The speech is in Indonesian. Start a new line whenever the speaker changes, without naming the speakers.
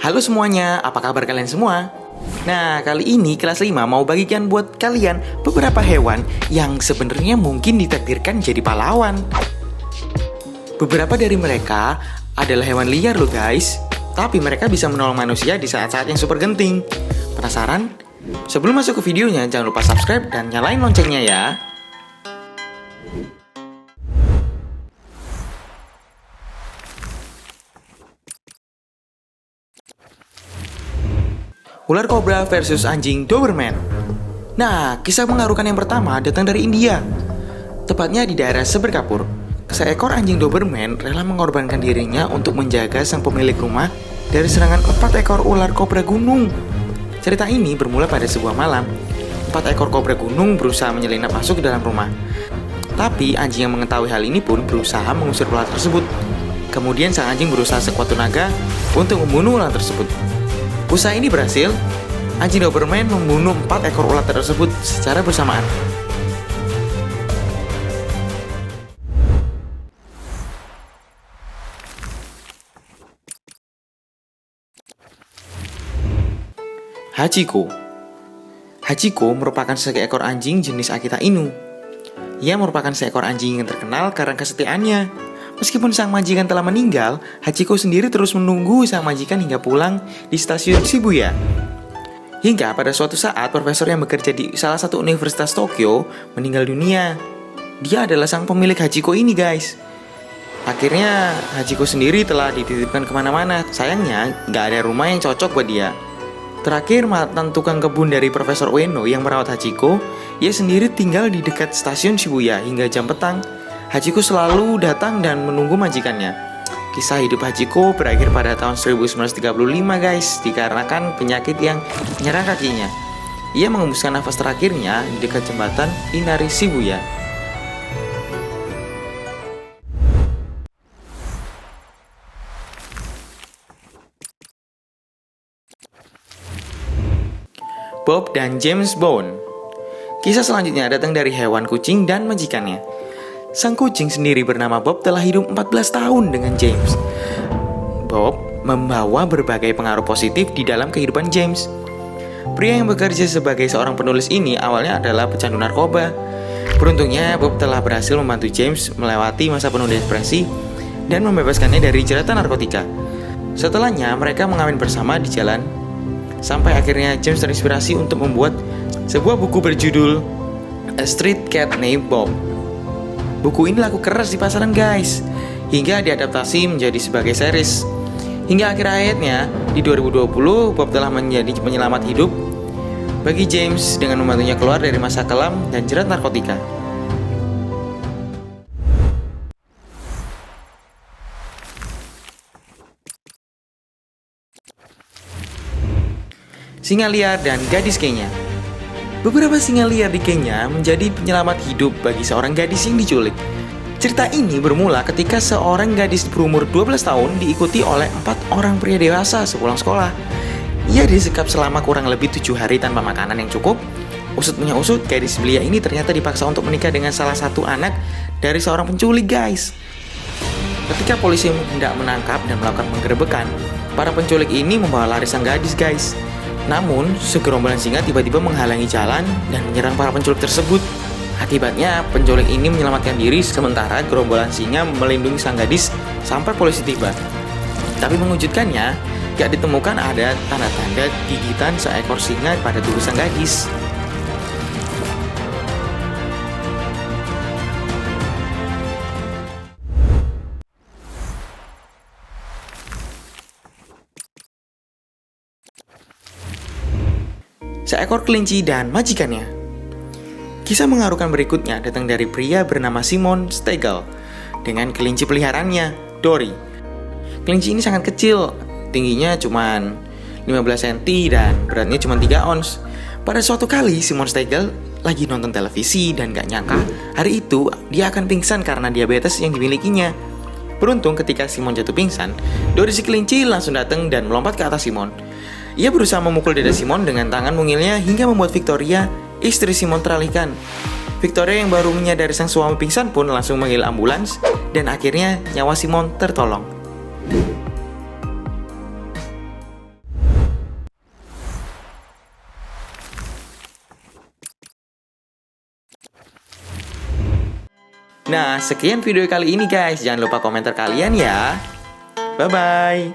Halo semuanya, apa kabar kalian semua? Nah, kali ini kelas 5 mau bagikan buat kalian beberapa hewan yang sebenarnya mungkin ditakdirkan jadi pahlawan. Beberapa dari mereka adalah hewan liar loh guys, tapi mereka bisa menolong manusia di saat-saat yang super genting. Penasaran? Sebelum masuk ke videonya, jangan lupa subscribe dan nyalain loncengnya ya. Ular kobra versus anjing Doberman. Nah, kisah mengharukan yang pertama datang dari India. Tepatnya di daerah Seberkapur. Seekor anjing Doberman rela mengorbankan dirinya untuk menjaga sang pemilik rumah dari serangan 4 ekor ular kobra gunung. Cerita ini bermula pada sebuah malam. 4 ekor kobra gunung berusaha menyelinap masuk ke dalam rumah. Tapi anjing yang mengetahui hal ini pun berusaha mengusir ular tersebut. Kemudian sang anjing berusaha sekuat tenaga untuk membunuh ular tersebut. Usaha ini berhasil, anjing Doberman membunuh 4 ekor ular tersebut secara bersamaan. Hachiko. Hachiko merupakan seekor anjing jenis Akita Inu. Ia merupakan seekor anjing yang terkenal karena kesetiaannya. Meskipun sang majikan telah meninggal, Hachiko sendiri terus menunggu sang majikan hingga pulang di stasiun Shibuya. Hingga pada suatu saat, profesor yang bekerja di salah satu universitas Tokyo meninggal dunia. Dia adalah sang pemilik Hachiko ini guys. Akhirnya, Hachiko sendiri telah dititipkan kemana-mana. Sayangnya, nggak ada rumah yang cocok buat dia. Terakhir, mantan tukang kebun dari Profesor Ueno yang merawat Hachiko, ia sendiri tinggal di dekat stasiun Shibuya hingga jam petang. Hachiko selalu datang dan menunggu majikannya. Kisah hidup Hachiko berakhir pada tahun 1935 guys, dikarenakan penyakit yang menyerang kakinya. Ia mengembuskan nafas terakhirnya di dekat jembatan Inari Shibuya. Bob dan James Bond. Kisah selanjutnya datang dari hewan kucing dan majikannya. Sang kucing sendiri bernama Bob telah hidup 14 tahun dengan James. Bob membawa berbagai pengaruh positif di dalam kehidupan James. Pria yang bekerja sebagai seorang penulis ini awalnya adalah pecandu narkoba. Beruntungnya Bob telah berhasil membantu James melewati masa penuh depresi dan membebaskannya dari jeratan narkotika. Setelahnya mereka mengawin bersama di jalan sampai akhirnya James terinspirasi untuk membuat sebuah buku berjudul A Street Cat Named Bob. Buku ini laku keras di pasaran guys, hingga diadaptasi menjadi sebagai series. Hingga akhir hayatnya, di 2020, Bob telah menjadi penyelamat hidup bagi James dengan membantunya keluar dari masa kelam dan jerat narkotika. Singa liar dan gadis Kenya. Beberapa singa liar di Kenya menjadi penyelamat hidup bagi seorang gadis yang diculik. Cerita ini bermula ketika seorang gadis berumur 12 tahun diikuti oleh 4 orang pria dewasa sepulang sekolah. Ia disekap selama kurang lebih 7 hari tanpa makanan yang cukup. Usut punya usut, gadis belia ini ternyata dipaksa untuk menikah dengan salah satu anak dari seorang penculik guys. Ketika polisi hendak menangkap dan melakukan penggerebekan, para penculik ini membawa lari sang gadis guys. Namun, segerombolan singa tiba-tiba menghalangi jalan dan menyerang para penculik tersebut. Akibatnya, penculik ini menyelamatkan diri sementara gerombolan singa melindungi sang gadis sampai polisi tiba. Tapi mengejutkannya, gak ditemukan ada tanda-tanda gigitan seekor singa pada tubuh sang gadis. Seekor kelinci dan majikannya. Kisah mengharukan berikutnya datang dari pria bernama Simon Stegel dengan kelinci peliharaannya, Dory. Kelinci ini sangat kecil, tingginya cuma 15 cm dan beratnya cuma 3 ons. Pada suatu kali Simon Stegel lagi nonton televisi dan gak nyangka hari itu dia akan pingsan karena diabetes yang dimilikinya. Beruntung ketika Simon jatuh pingsan, Dory si kelinci langsung datang dan melompat ke atas Simon. Ia berusaha memukul dada Simon dengan tangan mungilnya hingga membuat Victoria, istri Simon, teralihkan. Victoria yang baru menyadari sang suami pingsan pun langsung memanggil ambulans dan akhirnya nyawa Simon tertolong. Nah, sekian video kali ini guys. Jangan lupa komentar kalian ya. Bye-bye.